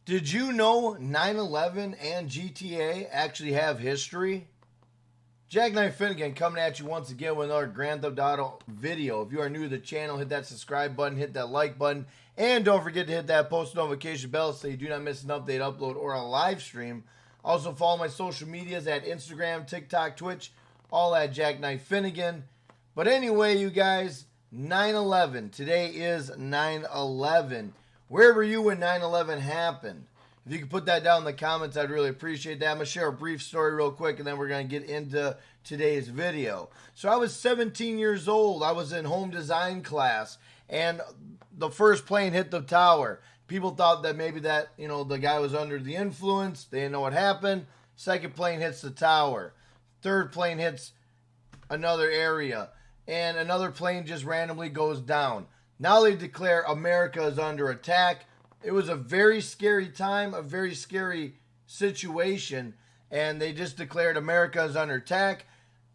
Did you know 9/11 and GTA actually have history? Jackknife Finnegan coming at you once again with another Grand Theft Auto video. If you are new to the channel, hit that subscribe button, hit that like button, and don't forget to hit that post notification bell so you do not miss an update, upload, or a live stream. Also follow my social medias at Instagram, TikTok, Twitch, all at Jackknife Finnegan. But anyway, you guys, 9/11. Today is 9/11. Where were you when 9/11 happened? If you could put that down in the comments, I'd really appreciate that. I'm going to share a brief story real quick, and then we're going to get into today's video. So I was 17 years old. I was in home design class, and the first plane hit the tower. People thought that maybe the guy was under the influence. They didn't know what happened. Second plane hits the tower. Third plane hits another area, and another plane just randomly goes down. Now they declare America is under attack. It was a very scary time, a very scary situation, and they just declared America is under attack.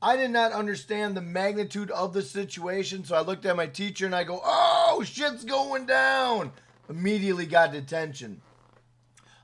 I did not understand the magnitude of the situation, so I looked at my teacher and I go, "Oh, shit's going down." Immediately got detention.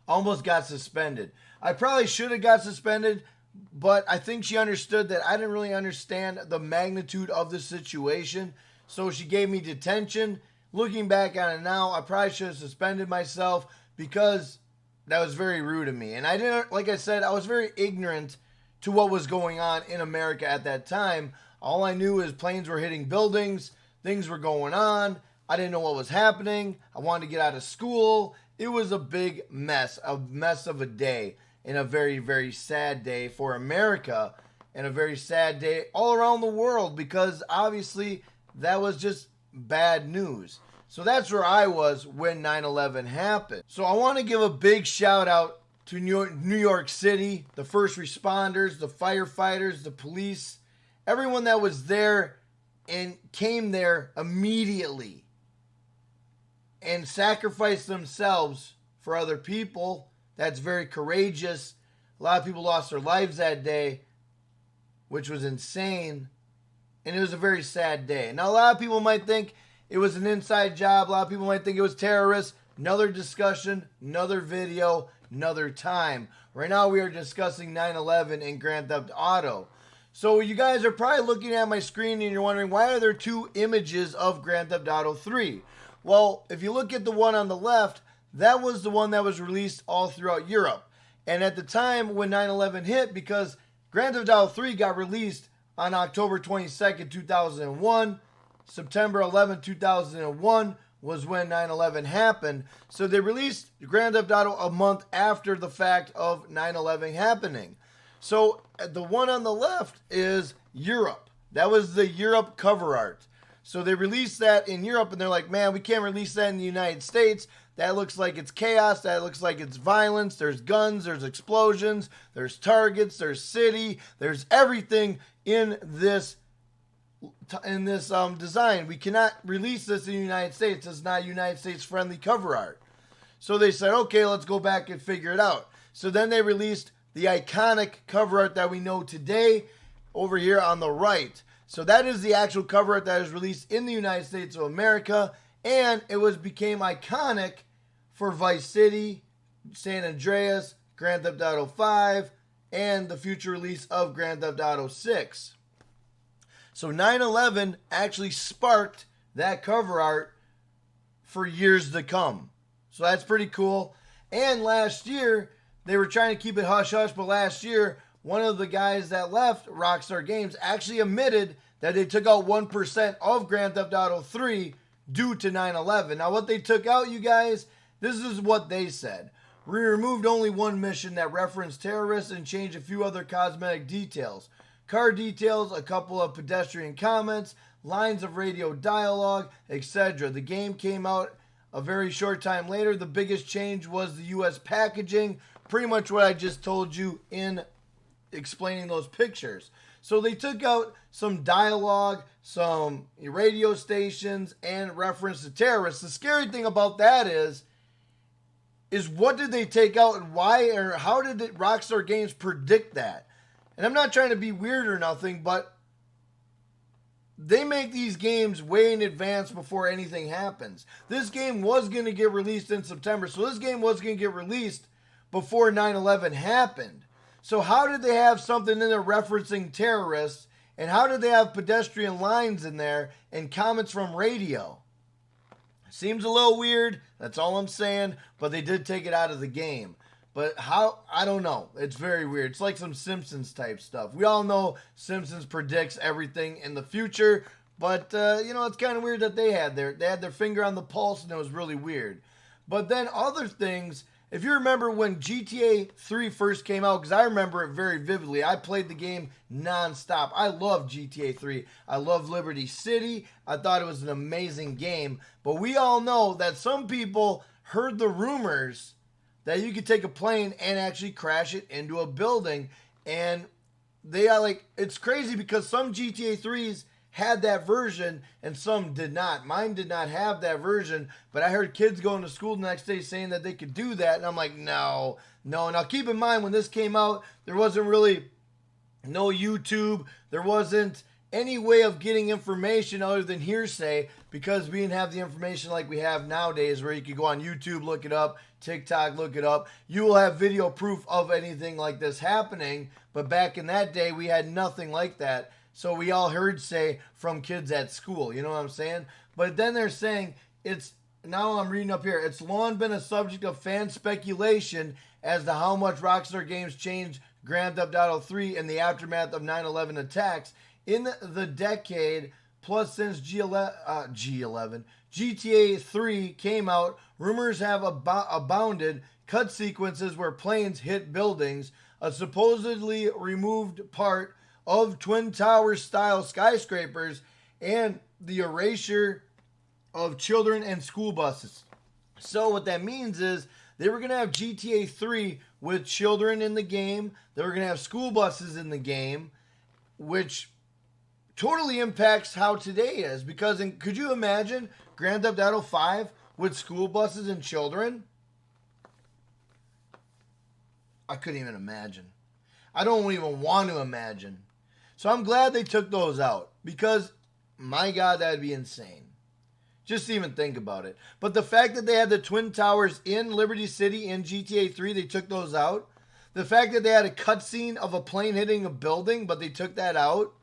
Almost got suspended. I probably should have got suspended, but I think she understood that I didn't really understand the magnitude of the situation, so she gave me detention. Looking back on it now, I probably should have suspended myself because that was very rude of me. And I didn't, like I said, I was very ignorant to what was going on in America at that time. All I knew is planes were hitting buildings, things were going on. I didn't know what was happening. I wanted to get out of school. It was a big mess of a day, and a very, very sad day for America, and a very sad day all around the world because obviously that was just bad news. So that's where I was when 9/11 happened. So I want to give a big shout out to New York City, the first responders, the firefighters, the police, everyone that was there and came there immediately and sacrificed themselves for other people. That's very courageous. A lot of people lost their lives that day, which was insane. And it was a very sad day. Now, a lot of people might think it was an inside job. A lot of people might think it was terrorists. Another discussion, another video, another time. Right now, we are discussing 9/11 in Grand Theft Auto. So you guys are probably looking at my screen and you're wondering, why are there two images of Grand Theft Auto 3? Well, if you look at the one on the left, that was the one that was released all throughout Europe. And at the time when 9/11 hit, because Grand Theft Auto 3 got released on October 22nd, 2001. September 11th, 2001 was when 9/11 happened. So they released Grand Theft Auto a month after the fact of 9/11 happening. So the one on the left is Europe. That was the Europe cover art. So they released that in Europe and they're like, man, we can't release that in the United States. That looks like it's chaos. That looks like it's violence. There's guns. There's explosions. There's targets. There's city. There's everything in this design. We cannot release this in the United States. It's not United States friendly cover art. So they said, okay, let's go back and figure it out. So then they released the iconic cover art that we know today over here on the right. So that is the actual cover art that is released in the United States of America, and it became iconic for Vice City, San Andreas, Grand Theft Auto 5, and the future release of Grand Theft Auto 6. So 9/11 actually sparked that cover art for years to come. So that's pretty cool. And last year, they were trying to keep it hush-hush, but last year, one of the guys that left Rockstar Games actually admitted that they took out 1% of Grand Theft Auto 3 due to 9/11. Now, what they took out, you guys, this is what they said. We removed only one mission that referenced terrorists and changed a few other cosmetic details. Car details, a couple of pedestrian comments, lines of radio dialogue, etc. The game came out a very short time later. The biggest change was the US packaging. Pretty much what I just told you in explaining those pictures. So they took out some dialogue, some radio stations, and reference to terrorists. The scary thing about that is what did they take out and why, or how did Rockstar Games predict that? And I'm not trying to be weird or nothing, but they make these games way in advance before anything happens. This game was going to get released in September, so this game was going to get released before 9/11 happened. So how did they have something in there referencing terrorists, and how did they have pedestrian lines in there and comments from radio? Seems a little weird, that's all I'm saying, but they did take it out of the game. But how, I don't know. It's very weird. It's like some Simpsons type stuff. We all know Simpsons predicts everything in the future, but it's kind of weird that they had their finger on the pulse, and it was really weird. But then other things, if you remember when GTA 3 first came out, because I remember it very vividly. I played the game nonstop. I love GTA 3. I love Liberty City. I thought it was an amazing game. But we all know that some people heard the rumors that you could take a plane and actually crash it into a building. And they are like, it's crazy because some GTA 3s had that version and some did not. Mine did not have that version, but I heard kids going to school the next day saying that they could do that. And I'm like, no. Now keep in mind, when this came out, there wasn't really no YouTube. There wasn't any way of getting information other than hearsay, because we didn't have the information like we have nowadays, where you could go on YouTube, look it up, TikTok, look it up. You will have video proof of anything like this happening, but back in that day, we had nothing like that. So we all heard say from kids at school, you know what I'm saying? But then they're saying now I'm reading up here, it's long been a subject of fan speculation as to how much Rockstar Games changed Grand Theft Auto 3 in the aftermath of 9/11 attacks. In the decade plus since GTA 3 came out, rumors have abounded. Cut sequences where planes hit buildings, a supposedly removed part of Twin Towers style skyscrapers, and the erasure of children and school buses. So what that means is they were going to have GTA 3 with children in the game. They were going to have school buses in the game, which totally impacts how today is. Because could you imagine Grand Theft Auto 5 with school buses and children? I couldn't even imagine. I don't even want to imagine. So I'm glad they took those out, because my God, that'd be insane. Just even think about it. But the fact that they had the Twin Towers in Liberty City in GTA 3, they took those out. The fact that they had a cutscene of a plane hitting a building, but they took that out,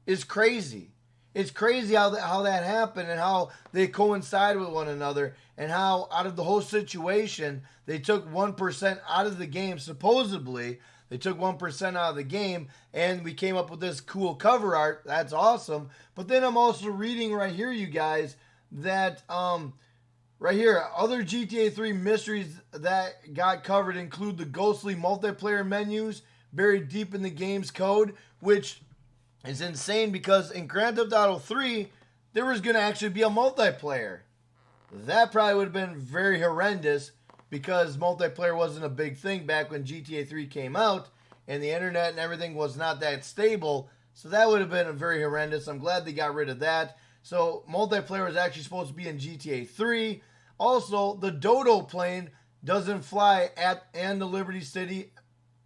is crazy. It's crazy how that happened, and how they coincide with one another, and how out of the whole situation, they took 1% out of the game. Supposedly, they took 1% out of the game, and we came up with this cool cover art. That's awesome. But then I'm also reading right here, you guys, that right here, other GTA 3 mysteries that got covered include the ghostly multiplayer menus buried deep in the game's code, which is insane, because in Grand Theft Auto 3, there was going to actually be a multiplayer. That probably would have been very horrendous, because multiplayer wasn't a big thing back when GTA 3 came out, and the internet and everything was not that stable. So that would have been very horrendous. I'm glad they got rid of that. So multiplayer was actually supposed to be in GTA 3. Also, the Dodo plane doesn't fly at the Liberty City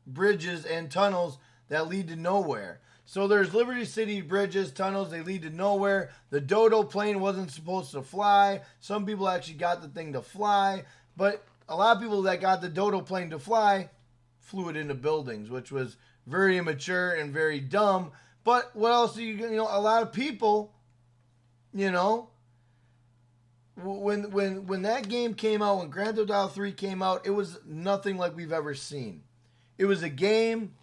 bridges and tunnels that lead to nowhere. So there's Liberty City bridges, tunnels, they lead to nowhere. The Dodo plane wasn't supposed to fly. Some people actually got the thing to fly, but a lot of people that got the Dodo plane to fly flew it into buildings, which was very immature and very dumb. But what else a lot of people, when that game came out, when Grand Theft Auto 3 came out, it was nothing like we've ever seen. It was a game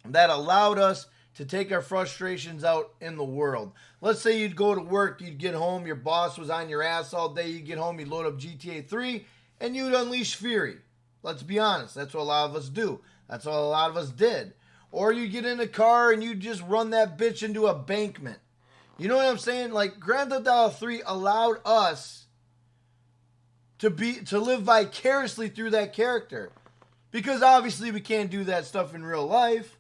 that allowed us to take our frustrations out in the world. Let's say you'd go to work, you'd get home, your boss was on your ass all day, you'd get home, you'd load up GTA 3, and you'd unleash fury. Let's be honest, that's what a lot of us do. That's what a lot of us did. Or you get in a car and you just run that bitch into a bankment. You know what I'm saying? Like, Grand Theft Auto 3 allowed us to live vicariously through that character. Because obviously we can't do that stuff in real life.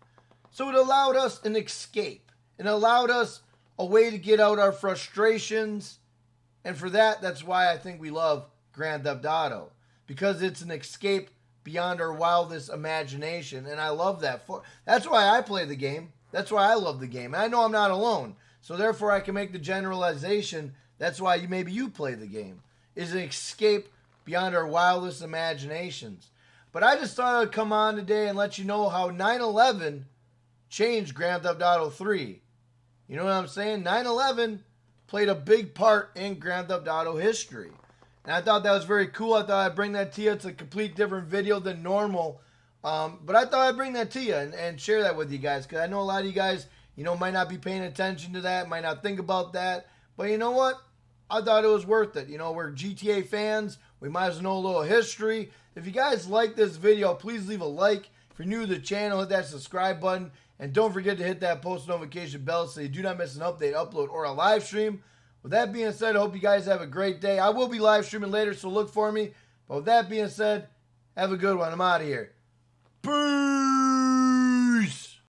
So it allowed us an escape. It allowed us a way to get out our frustrations. And for that, that's why I think we love Grand Theft Auto. Because it's an escape beyond our wildest imagination. And I love that. That's why I play the game. That's why I love the game. And I know I'm not alone. So therefore, I can make the generalization. That's why maybe you play the game. Is an escape beyond our wildest imaginations. But I just thought I'd come on today and let you know how 9/11 changed Grand Theft Auto 3. You know what I'm saying? 9/11 played a big part in Grand Theft Auto history. And I thought that was very cool. I thought I'd bring that to you. It's a complete different video than normal. But I thought I'd bring that to you and share that with you guys. Because I know a lot of you guys, might not be paying attention to that, might not think about that. But you know what? I thought it was worth it. We're GTA fans. We might as well know a little history. If you guys like this video, please leave a like. If you're new to the channel, hit that subscribe button. And don't forget to hit that post notification bell so you do not miss an update, upload, or a live stream. With that being said, I hope you guys have a great day. I will be live streaming later, so look for me. But with that being said, have a good one. I'm out of here. Peace!